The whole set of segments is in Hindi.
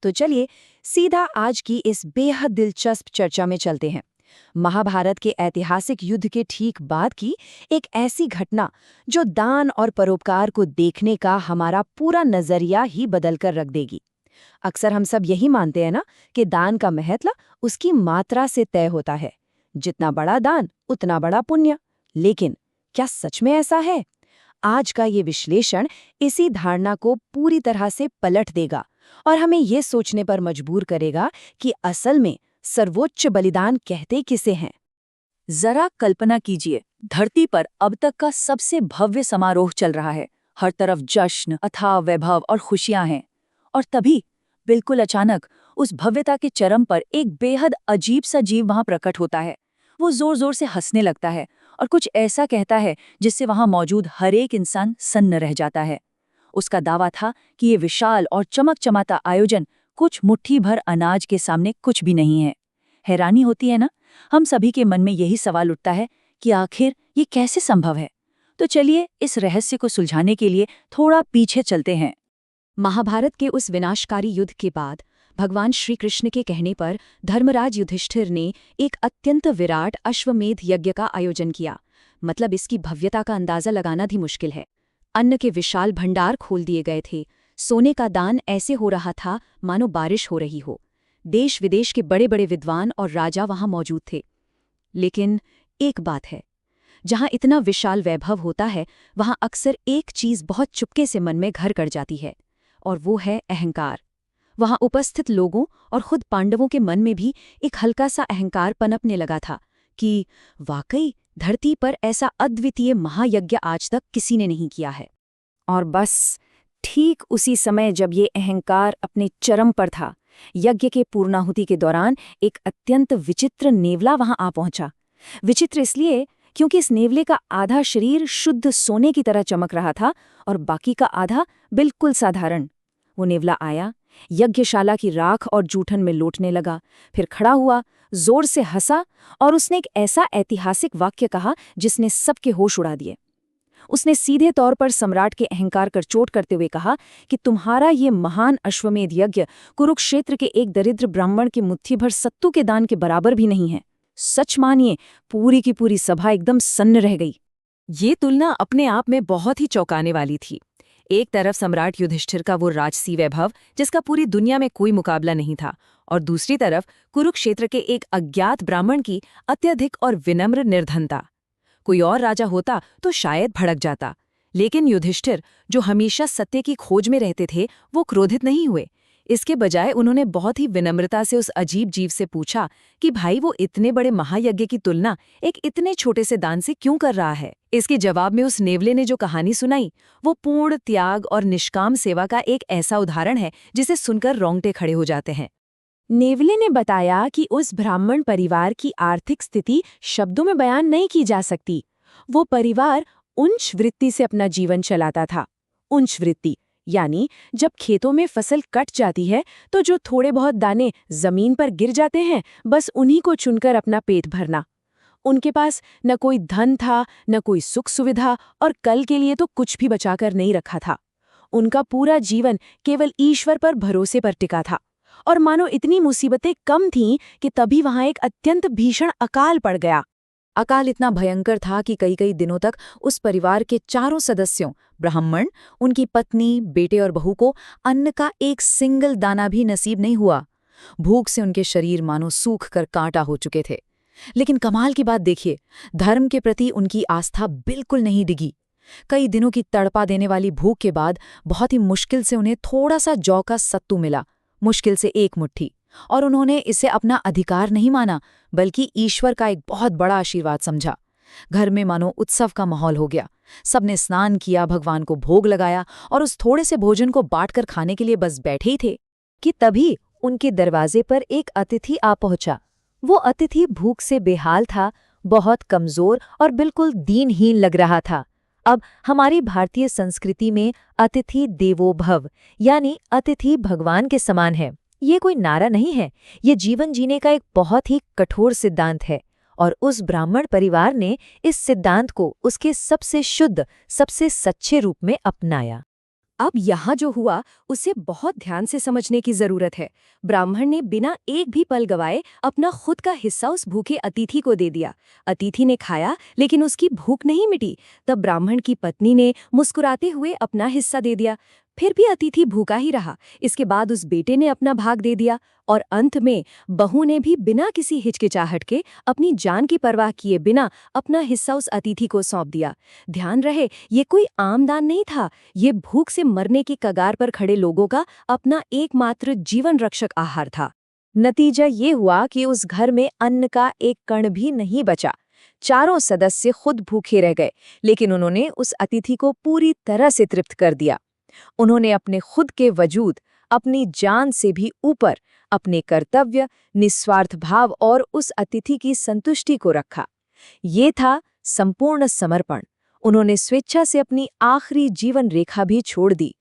तो चलिए सीधा आज की इस बेहद दिलचस्प चर्चा में चलते हैं। महाभारत के ऐतिहासिक युद्ध के ठीक बाद की एक ऐसी घटना जो दान और परोपकार को देखने का हमारा पूरा नजरिया ही बदल कर रख देगी। अक्सर हम सब यही मानते हैं ना कि दान का महत्व उसकी मात्रा से तय होता है। जितना बड़ा दान उतना बड़ा पुण्य। लेकिन क्या सच में ऐसा है? आज का ये विश्लेषण इसी धारणा को पूरी तरह से पलट देगा और हमें ये सोचने पर मजबूर करेगा कि असल में सर्वोच्च बलिदान कहते किसे हैं। जरा कल्पना कीजिए, धरती पर अब तक का सबसे भव्य समारोह चल रहा है। हर तरफ जश्न, अथाह वैभव और खुशियां हैं। और तभी बिल्कुल अचानक उस भव्यता के चरम पर एक बेहद अजीब सा जीव वहां प्रकट होता है। वो जोर जोर से हंसने लगता है और कुछ ऐसा कहता है जिससे वहां मौजूद हर एक इंसान सन्न रह जाता है। उसका दावा था कि ये विशाल और चमक चमाता आयोजन कुछ मुट्ठी भर अनाज के सामने कुछ भी नहीं है। हैरानी होती है ना? हम सभी के मन में यही सवाल उठता है कि आखिर ये कैसे संभव है। तो चलिए इस रहस्य को सुलझाने के लिए थोड़ा पीछे चलते हैं। महाभारत के उस विनाशकारी युद्ध के बाद भगवान श्री कृष्ण के कहने पर धर्मराज युधिष्ठिर ने एक अत्यंत विराट अश्वमेध यज्ञ का आयोजन किया। मतलब इसकी भव्यता का अंदाजा लगाना भी मुश्किल है। अन्न के विशाल भंडार खोल दिए गए थे। सोने का दान ऐसे हो रहा था मानो बारिश हो रही हो। देश विदेश के बड़े बड़े विद्वान और राजा वहां मौजूद थे। लेकिन एक बात है, जहां इतना विशाल वैभव होता है वहां अक्सर एक चीज बहुत चुपके से मन में घर कर जाती है, और वो है अहंकार। वहां उपस्थित लोगों और खुद पांडवों के मन में भी एक हल्का सा अहंकार पनपने लगा था कि वाकई धरती पर ऐसा अद्वितीय महायज्ञ आज तक किसी ने नहीं किया है। और बस ठीक उसी समय जब ये अहंकार अपने चरम पर था, यज्ञ के पूर्णाहुति के दौरान एक अत्यंत विचित्र नेवला वहां आ पहुंचा। विचित्र इसलिए क्योंकि इस नेवले का आधा शरीर शुद्ध सोने की तरह चमक रहा था और बाकी का आधा बिल्कुल साधारण। वो नेवला आया, यज्ञशाला की राख और जूठन में लौटने लगा, फिर खड़ा हुआ, जोर से हंसा और उसने एक ऐसा ऐतिहासिक वाक्य कहा जिसने सबके होश उड़ा दिए। उसने सीधे तौर पर सम्राट के अहंकार कर चोट करते हुए कहा कि तुम्हारा ये महान अश्वमेध यज्ञ कुरुक्षेत्र के एक दरिद्र ब्राह्मण की मुट्ठी भर सत्तू के दान के बराबर भी नहीं है। सच मानिए, पूरी की पूरी सभा एकदम सन्न रह गई। ये तुलना अपने आप में बहुत ही चौंकाने वाली थी। एक तरफ सम्राट युधिष्ठिर का वो राजसी वैभव जिसका पूरी दुनिया में कोई मुकाबला नहीं था, और दूसरी तरफ कुरुक्षेत्र के एक अज्ञात ब्राह्मण की अत्यधिक और विनम्र निर्धनता। कोई और राजा होता तो शायद भड़क जाता, लेकिन युधिष्ठिर, जो हमेशा सत्य की खोज में रहते थे, वो क्रोधित नहीं हुए। इसके बजाय उन्होंने बहुत ही विनम्रता से उस अजीब जीव से पूछा कि भाई वो इतने बड़े महायज्ञ की तुलना एक इतने छोटे से दान से क्यों कर रहा है। इसके जवाब में उस नेवले ने जो कहानी सुनाई वो पूर्ण त्याग और निष्काम सेवा का एक ऐसा उदाहरण है जिसे सुनकर रोंगटे खड़े हो जाते हैं। नेवले ने बताया कि उस ब्राह्मण परिवार की आर्थिक स्थिति शब्दों में बयान नहीं की जा सकती। वो परिवार उंच वृत्ति से अपना जीवन चलाता था। उंच वृत्ति यानी जब खेतों में फसल कट जाती है तो जो थोड़े बहुत दाने जमीन पर गिर जाते हैं, बस उन्हीं को चुनकर अपना पेट भरना। उनके पास न कोई धन था, न कोई सुख सुविधा, और कल के लिए तो कुछ भी बचाकर नहीं रखा था। उनका पूरा जीवन केवल ईश्वर पर भरोसे पर टिका था। और मानो इतनी मुसीबतें कम थीं कि तभी वहां एक अत्यंत भीषण अकाल पड़ गया। अकाल इतना भयंकर था कि कई कई दिनों तक उस परिवार के चारों सदस्यों, ब्राह्मण, उनकी पत्नी, बेटे और बहू को अन्न का एक सिंगल दाना भी नसीब नहीं हुआ। भूख से उनके शरीर मानो सूख कर कांटा हो चुके थे। लेकिन कमाल की बात देखिए, धर्म के प्रति उनकी आस्था बिल्कुल नहीं डिगी। कई दिनों की तड़पा देने वाली भूख के बाद बहुत ही मुश्किल से उन्हें थोड़ा सा जौ का सत्तू मिला, मुश्किल से एक मुट्ठी, और उन्होंने इसे अपना अधिकार नहीं माना बल्कि ईश्वर का एक बहुत बड़ा आशीर्वाद समझा। घर में मानो उत्सव का माहौल हो गया। सबने स्नान किया, भगवान को भोग लगाया और उस थोड़े से भोजन को बांटकर खाने के लिए बस बैठे ही थे कि तभी उनके दरवाजे पर एक अतिथि आ पहुंचा। वो अतिथि भूख से बेहाल था, बहुत कमजोर और बिल्कुल दीनहीन लग रहा था। अब हमारी भारतीय संस्कृति में अतिथि देवो भव यानी अतिथि भगवान के समान है। ये कोई नारा नहीं है, ये जीवन जीने का एक बहुत ही कठोर सिद्धांत है। और उस ब्राह्मण परिवार ने इस सिद्धांत को उसके सबसे शुद्ध, सबसे सच्चे रूप में अपनाया। अब यहाँ जो हुआ उसे बहुत ध्यान से समझने की जरूरत है। ब्राह्मण ने बिना एक भी पल गवाए अपना खुद का हिस्सा उस भूखे अतिथि को दे दिया। अतिथि ने खाया लेकिन उसकी भूख नहीं मिटी। तब ब्राह्मण की पत्नी ने मुस्कुराते हुए अपना हिस्सा दे दिया। फिर भी अतिथि भूखा ही रहा। इसके बाद उस बेटे ने अपना भाग दे दिया और अंत में बहू ने भी बिना किसी हिचकिचाहट के अपनी जान की परवाह किए बिना अपना हिस्सा उस अतिथि को सौंप दिया। ध्यान रहे, ये कोई आम दान नहीं था, ये भूख से मरने की कगार पर खड़े लोगों का अपना एकमात्र जीवन रक्षक आहार था। नतीजा ये हुआ कि उस घर में अन्न का एक कण भी नहीं बचा। चारों सदस्य खुद भूखे रह गए, लेकिन उन्होंने उस अतिथि को पूरी तरह से तृप्त कर दिया। उन्होंने अपने खुद के वजूद, अपनी जान से भी ऊपर अपने कर्तव्य, निस्वार्थ भाव और उस अतिथि की संतुष्टि को रखा। ये था संपूर्ण समर्पण। उन्होंने स्वेच्छा से अपनी आखिरी जीवन रेखा भी छोड़ दी।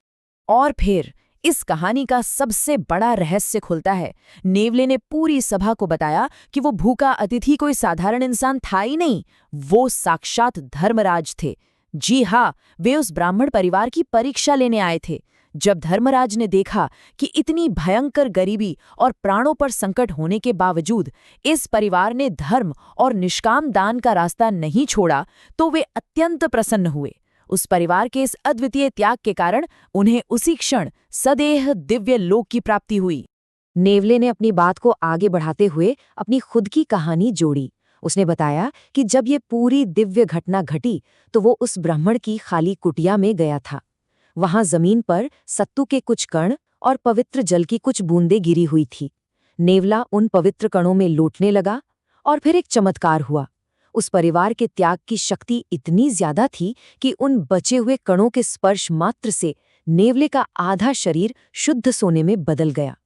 और फिर इस कहानी का सबसे बड़ा रहस्य खुलता है। नेवले ने पूरी सभा को बताया कि वो भूखा अतिथि कोई साधारण इंसान था ही नहीं, वो साक्षात धर्मराज थे। जी हाँ, वे उस ब्राह्मण परिवार की परीक्षा लेने आए थे। जब धर्मराज ने देखा कि इतनी भयंकर गरीबी और प्राणों पर संकट होने के बावजूद इस परिवार ने धर्म और निष्काम दान का रास्ता नहीं छोड़ा, तो वे अत्यंत प्रसन्न हुए। उस परिवार के इस अद्वितीय त्याग के कारण उन्हें उसी क्षण सदेह दिव्य लोक की प्राप्ति हुई। नेवले ने अपनी बात को आगे बढ़ाते हुए अपनी खुद की कहानी जोड़ी। उसने बताया कि जब ये पूरी दिव्य घटना घटी तो वो उस ब्राह्मण की खाली कुटिया में गया था। वहां जमीन पर सत्तू के कुछ कण और पवित्र जल की कुछ बूंदें गिरी हुई थी। नेवला उन पवित्र कणों में लौटने लगा और फिर एक चमत्कार हुआ। उस परिवार के त्याग की शक्ति इतनी ज्यादा थी कि उन बचे हुए कणों के स्पर्श मात्र से नेवले का आधा शरीर शुद्ध सोने में बदल गया।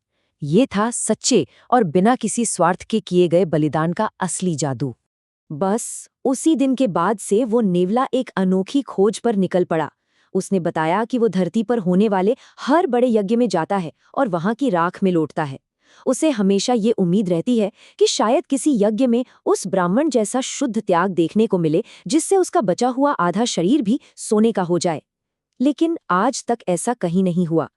ये था सच्चे और बिना किसी स्वार्थ के किए गए बलिदान का असली जादू। बस उसी दिन के बाद से वो नेवला एक अनोखी खोज पर निकल पड़ा। उसने बताया कि वो धरती पर होने वाले हर बड़े यज्ञ में जाता है और वहां की राख में लौटता है। उसे हमेशा ये उम्मीद रहती है कि शायद किसी यज्ञ में उस ब्राह्मण जैसा शुद्ध त्याग देखने को मिले, जिससे उसका बचा हुआ आधा शरीर भी सोने का हो जाए। लेकिन आज तक ऐसा कहीं नहीं हुआ।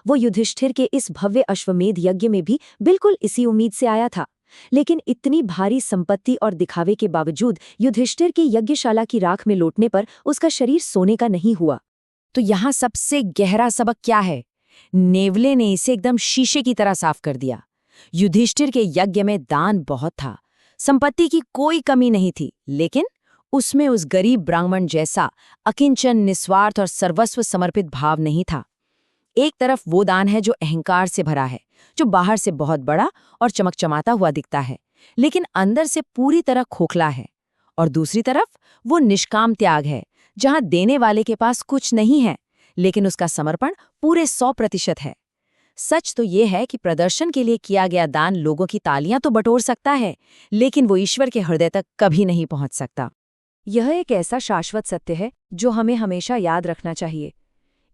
वो युधिष्ठिर के इस भव्य अश्वमेध यज्ञ में भी बिल्कुल इसी उम्मीद से आया था, लेकिन इतनी भारी संपत्ति और दिखावे के बावजूद युधिष्ठिर की यज्ञशाला की राख में लौटने पर उसका शरीर सोने का नहीं हुआ। तो यहाँ सबसे गहरा सबक क्या है? नेवले ने इसे एकदम शीशे की तरह साफ कर दिया। युधिष्ठिर के यज्ञ में दान बहुत था, संपत्ति की कोई कमी नहीं थी, लेकिन उसमें उस गरीब ब्राह्मण जैसा अकिंचन, निस्वार्थ और सर्वस्व समर्पित भाव नहीं था। एक तरफ वो दान है जो अहंकार से भरा है, जो बाहर से बहुत बड़ा और चमकचमाता हुआ दिखता है, लेकिन अंदर से पूरी तरह खोखला है। और दूसरी तरफ वो निष्काम त्याग है, जहां देने वाले के पास कुछ नहीं है, लेकिन उसका समर्पण पूरे 100% है। सच तो ये है कि प्रदर्शन के लिए किया गया दान लोगों की तालियां तो बटोर सकता है, लेकिन वो ईश्वर के हृदय तक कभी नहीं पहुंच सकता। यह एक ऐसा शाश्वत सत्य है जो हमें हमेशा याद रखना चाहिए।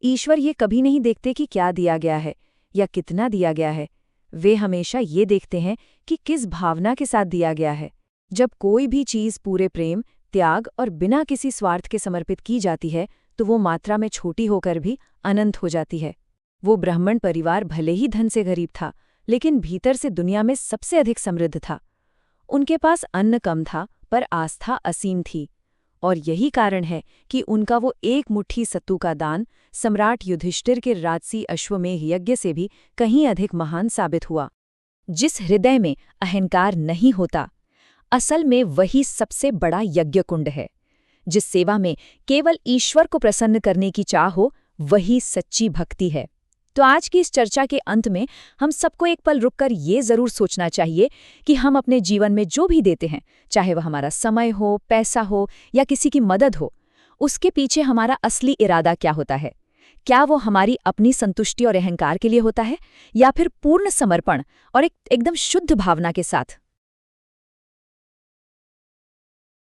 ईश्वर ये कभी नहीं देखते कि क्या दिया गया है या कितना दिया गया है। वे हमेशा ये देखते हैं कि किस भावना के साथ दिया गया है। जब कोई भी चीज़ पूरे प्रेम, त्याग और बिना किसी स्वार्थ के समर्पित की जाती है, तो वो मात्रा में छोटी होकर भी अनंत हो जाती है। वो ब्राह्मण परिवार भले ही धन से गरीब था, लेकिन भीतर से दुनिया में सबसे अधिक समृद्ध था। उनके पास अन्न कम था, पर आस्था असीम थी। और यही कारण है कि उनका वो एक मुट्ठी सत्तू का दान सम्राट युधिष्ठिर के राजसी अश्वमेध यज्ञ से भी कहीं अधिक महान साबित हुआ। जिस हृदय में अहंकार नहीं होता, असल में वही सबसे बड़ा यज्ञ कुंड है। जिस सेवा में केवल ईश्वर को प्रसन्न करने की चाह हो, वही सच्ची भक्ति है। तो आज की इस चर्चा के अंत में हम सबको एक पल रुककर ये जरूर सोचना चाहिए कि हम अपने जीवन में जो भी देते हैं, चाहे वह हमारा समय हो, पैसा हो या किसी की मदद हो, उसके पीछे हमारा असली इरादा क्या होता है? क्या वो हमारी अपनी संतुष्टि और अहंकार के लिए होता है, या फिर पूर्ण समर्पण और एकदम शुद्ध भावना के साथ?